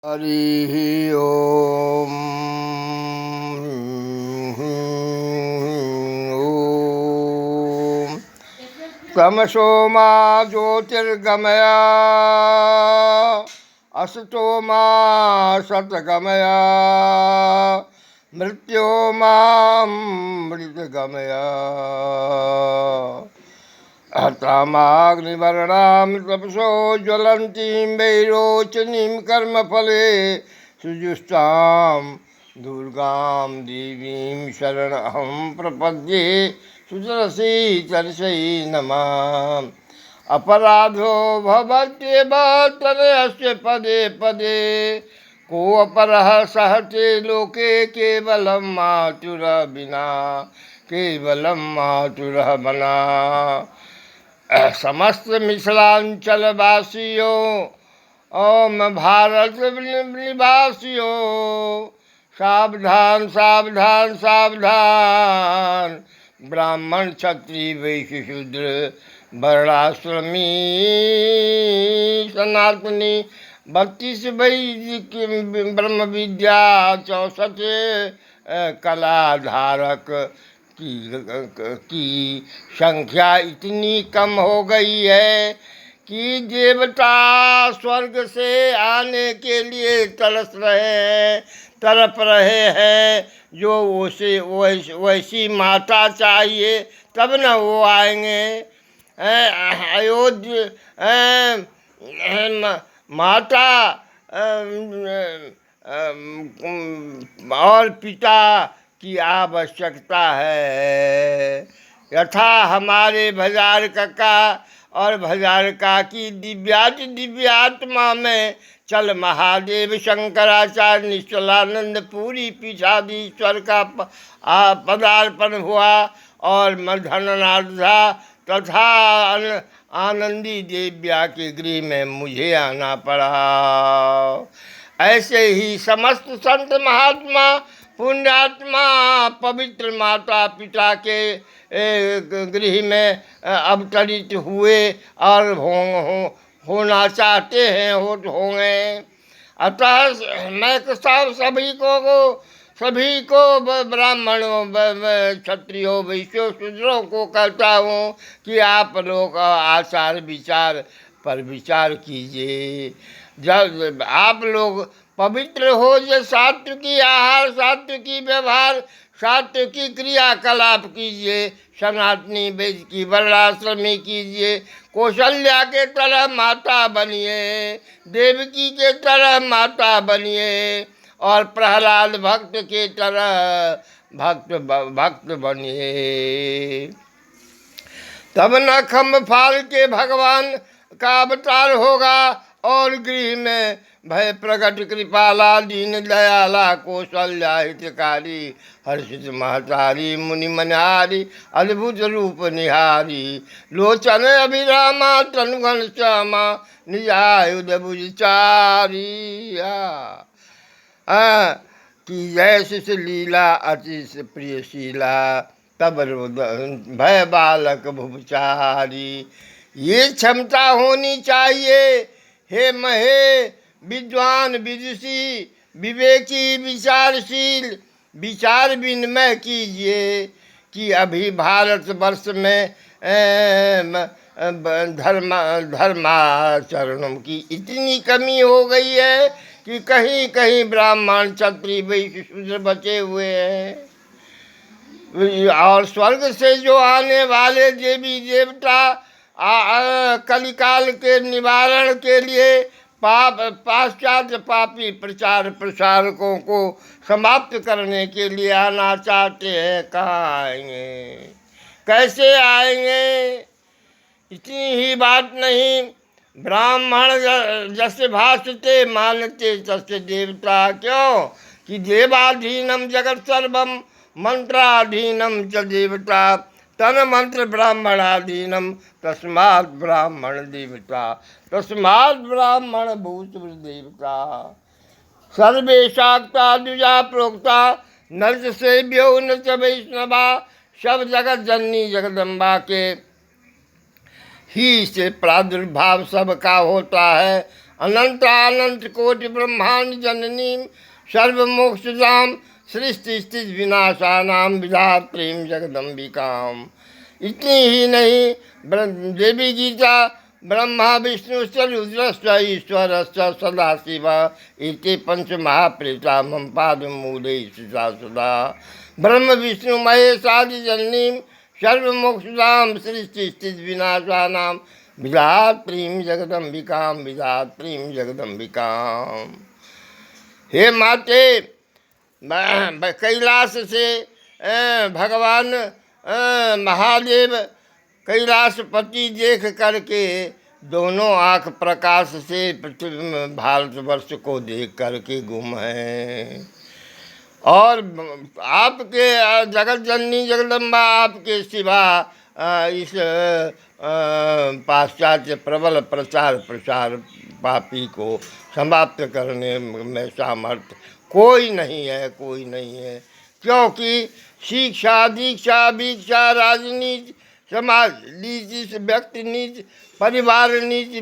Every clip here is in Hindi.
हरि ओम। ओम तमसो मा ज्योतिर्गमय असतो मा सतगमय मृत्योमामृतगमय हतामाग्निवर्णां तपसो ज्वलन्तीं वैरोचनीं कर्मफले सुजुष्टां दुर्गां देवीं शरणहं प्रपद्ये सुतरसी तरसै नमः। अपराधो भवत्येव तनयस्य पदे पदे कोऽपरः सहते लोके केवलं मातुरः विना केवलं मातुरः बना। समस्त मिथिलांचल वासियों ओम भारत निवासियों सावधान सावधान सावधान। ब्राह्मण क्षत्रिय वैश्य शूद्र वर्णाश्रमी सनातनी 32 वैदिक ब्रह्म विद्या 64 कला धारक की संख्या इतनी कम हो गई है कि देवता स्वर्ग से आने के लिए तड़प रहे हैं। जो वैसी माता चाहिए तब न वो आएंगे। अयोध्या माता और पिता की आवश्यकता है। यथा हमारे भजार काका और भजार काकी दिव्यात्मा में चल महादेव शंकराचार्य निश्चलानंद पूरी पीठाधीश्वर का पदार्पण हुआ और धननार्धा तथा आनंदी देव्या के गृह में मुझे आना पड़ा। ऐसे ही समस्त संत महात्मा पुण्यात्मा पवित्र माता पिता के गृह में अवतरित हुए और होना चाहते हैं होंगे। अतः मैं सभी को ब्राह्मणों क्षत्रियों वैश्यों शूद्रों को कहता हूँ कि आप लोग आचार विचार पर विचार कीजिए। जब आप लोग पवित्र हो जो सात्विकी आहार सात्विकी व्यवहार सात्विकी क्रियाकलाप कीजिए। सनातनी वेद की वर्णाश्रमी कीजिए। कौशल्या के तरह माता बनिए। देवकी के तरह माता बनिए और प्रहलाद भक्त के तरह भक्त बनिए। तब न खम्भ फाल के भगवान का अवतार होगा और गृह में भय प्रकट कृपाला दीन दयाला कौशल्या हितकारी हर्षित महतारी मुनि मनहारी अद्भुत रूप निहारी लोचन अभिरामा तनुगण श्यामा निजायुध भुजचारी। की जय लीला अति प्रियशीला तब भय बालक भुपचारी। ये क्षमता होनी चाहिए हे महे विद्वान विदुषी विवेकी विचारशील। विचार विनिमय कीजिए कि अभी भारतवर्ष में धर्माचरणों की इतनी कमी हो गई है कि कहीं कहीं ब्राह्मण क्षत्रिय वैश्य शूद्र बचे हुए हैं। और स्वर्ग से जो आने वाले देवी देवता कलिकाल के निवारण के लिए पाश्चात्य पापी प्रचार प्रसारकों को समाप्त करने के लिए आना चाहते हैं। कहाँ आएंगे कैसे आएंगे इतनी ही बात नहीं। ब्राह्मण जैसे भाषते मानते तस्य देवता। क्यों कि देवाधीनम जगत सर्वम मंत्राधीनम च देवता तन मंत्र ब्राह्मणाधीनम तस्मात् ब्राह्मण देवता तस्मात् ब्राह्मण भूत देवता। सर्वे शाक्ता द्विजा प्रोक्ता नर्स सेव्यो न च वैष्णवा। सब जगत जननी जगदम्बा के ही से प्रादुर्भाव सबका होता है। अनंत अनंत कोटि ब्रह्मांड जननी सर्वमोक्षदाम सृष्टि स्थिति विनाशानाम विधात्रीम जगदम्बिकाम। इतनी ही नहीं, देवी गीता ब्रह्मा विष्णु रुद्रश्च ईश्वरश्च सदाशिव इति पंच महाप्रेता मम पाद मूले स्थिता सदा। ब्रह्म विष्णु महेश आदि जननी सर्वमोक्षदाम सृष्टि स्थिति विनाशानाम विधात्रीम जगदम्बिकाम विधात्रीम जगदम्बिकाम। हे माते, कैलाश से भगवान महादेव कैलाशपति देख करके दोनों आँख प्रकाश से पृथ्वी भारतवर्ष को देख करके गुम हैं। और आपके जगत जननी जगदम्बा आपके सिवा इस पाश्चात्य प्रबल प्रचार प्रसार पापी को समाप्त करने में सामर्थ्य कोई नहीं है, कोई नहीं है। क्योंकि शिक्षा दीक्षा भिक्षा राजनीति समाज नीति व्यक्ति नीति परिवार नीति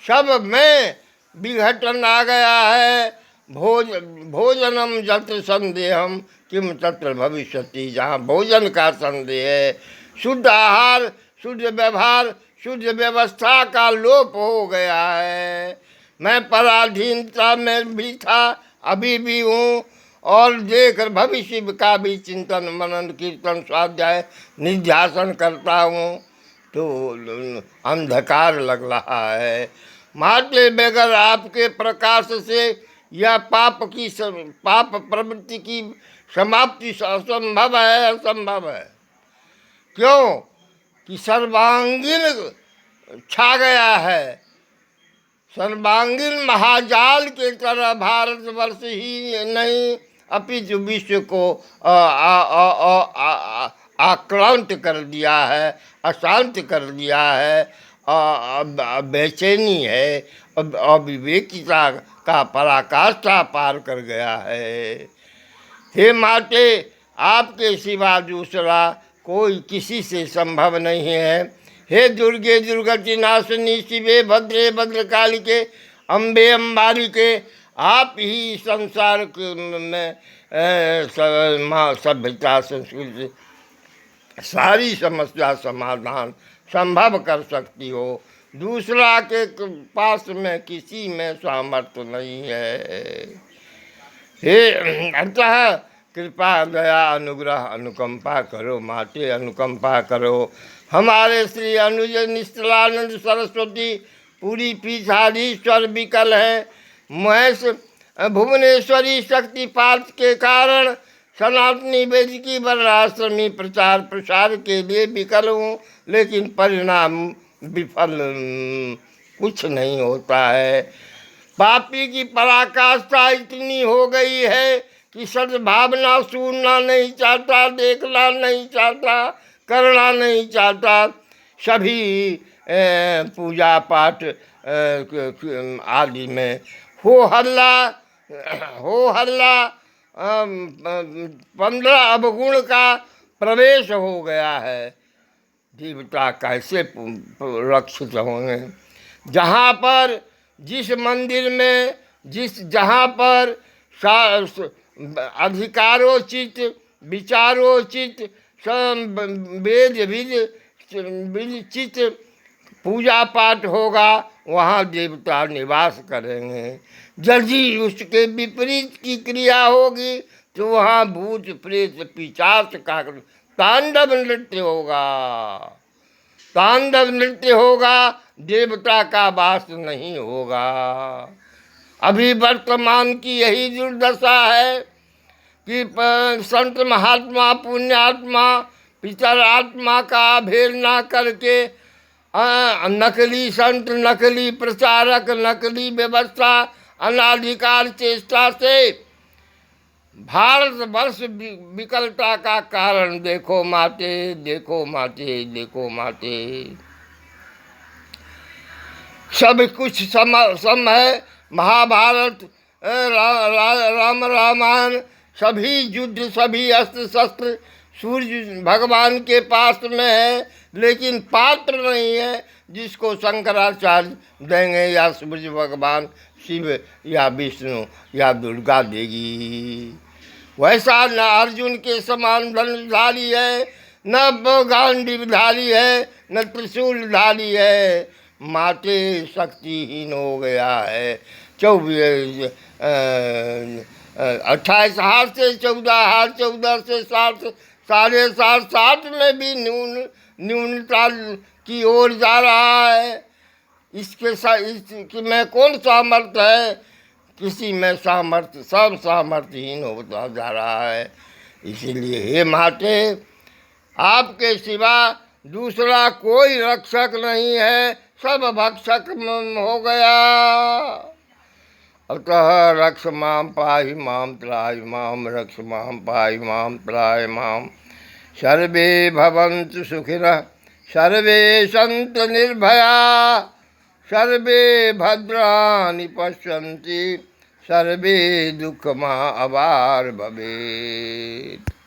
सब में विघटन आ गया है। भोजनम जत्र संदेहम किम तत्र भविष्यति। जहाँ भोजन का संदेह है, शुद्ध आहार शुद्ध व्यवहार शुद्ध व्यवस्था का लोप हो गया है। मैं पराधीनता में भी था, अभी भी हूँ, और देख भविष्य का भी चिंतन मनन कीर्तन स्वाध्याय निध्यासन करता हूँ तो अंधकार लग रहा है। माते बगैर आपके प्रकाश से यह पाप प्रवृत्ति की समाप्ति असंभव है, असंभव है। क्यों कि सर्वांगीण छा गया है। सर्वांगीण महाजाल के तरह भारतवर्ष ही नहीं अपितु विश्व को आक्रांत कर दिया है, अशांत कर दिया है, बेचैनी है, अविवेकिता का पराकाष्ठा पार कर गया है। हे माते, आपके सिवा दूसरा कोई किसी से संभव नहीं है। हे दुर्गे दुर्गति नाशिनी शिवे भद्रे भद्रकालिके अम्बे अम्बालिके, आप ही संसार में सभ्यता संस्कृति सारी समस्या समाधान संभव कर सकती हो। दूसरा के पास में किसी में सामर्थ्य नहीं है। हे अतः कृपा दया अनुग्रह अनुकंपा करो माते, अनुकंपा करो। हमारे श्री अनुज निश्चलानंद सरस्वती पूरी पीठाधीश्वर विकल है। महेश भुवनेश्वरी शक्तिपात के कारण सनातनी वैदिकी वर्णाश्रमी प्रचार प्रसार के लिए विकल हूँ, लेकिन परिणाम विफल कुछ नहीं होता है। पापी की पराकाष्ठा इतनी हो गई है कि सद्भावना सुनना नहीं चाहता, देखना नहीं चाहता, करना नहीं चाहता। सभी पूजा पाठ आदि में हो हल्ला 15 अवगुण का प्रवेश हो गया है। देवता कैसे रक्षित होंगे? जहाँ पर जिस मंदिर में जहाँ पर अधिकारोचित विचारोचित वेद विचित पूजा पाठ होगा, वहाँ देवता निवास करेंगे। यदि उसके विपरीत की क्रिया होगी तो वहाँ भूत प्रेत पिशाच का तांडव नृत्य होगा। तांडव नृत्य होगा, देवता का वास नहीं होगा। अभी वर्तमान की यही दुर्दशा है कि संत महात्मा पुण्यात्मा पितर आत्मा का भेद ना करके नकली संत नकली प्रचारक नकली व्यवस्था अनाधिकार चेष्टा से भारतवर्ष विकलता का कारण देखो माते, देखो माते, देखो माते। सब कुछ सम है। महाभारत राम रामायण सभी युद्ध सभी अस्त्र शस्त्र सूर्य भगवान के पास में है, लेकिन पात्र नहीं है। जिसको शंकराचार्य देंगे या सूर्य भगवान शिव या विष्णु या दुर्गा देगी। वैसा न अर्जुन के समान धनुर्धारी है, न गांडीवधारी है, न त्रिशूलधारी है, माटे शक्तिहीन हो गया है। 28 हाथ से 14 हाथ, 14 से 60, 7.5, 60 में भी न्यूनता की ओर जा रहा है। इसके इसकी में कौन सामर्थ्य है? किसी में सामर्थ्य, सब सामर्थ्यहीन होता जा रहा है। इसीलिए हे माते, आपके सिवा दूसरा कोई रक्षक नहीं है, सब भक्षक हो गया। अतः रक्ष माम पाहि माम त्राहि माम, रक्ष माम पाहि माम त्राहि माम। सर्वे भवन्तु सुखिनः, सर्वे सन्तु निर्भया, सर्वे भद्राणि पश्यन्ति, सर्वे दुःखमा अवार भवेत्।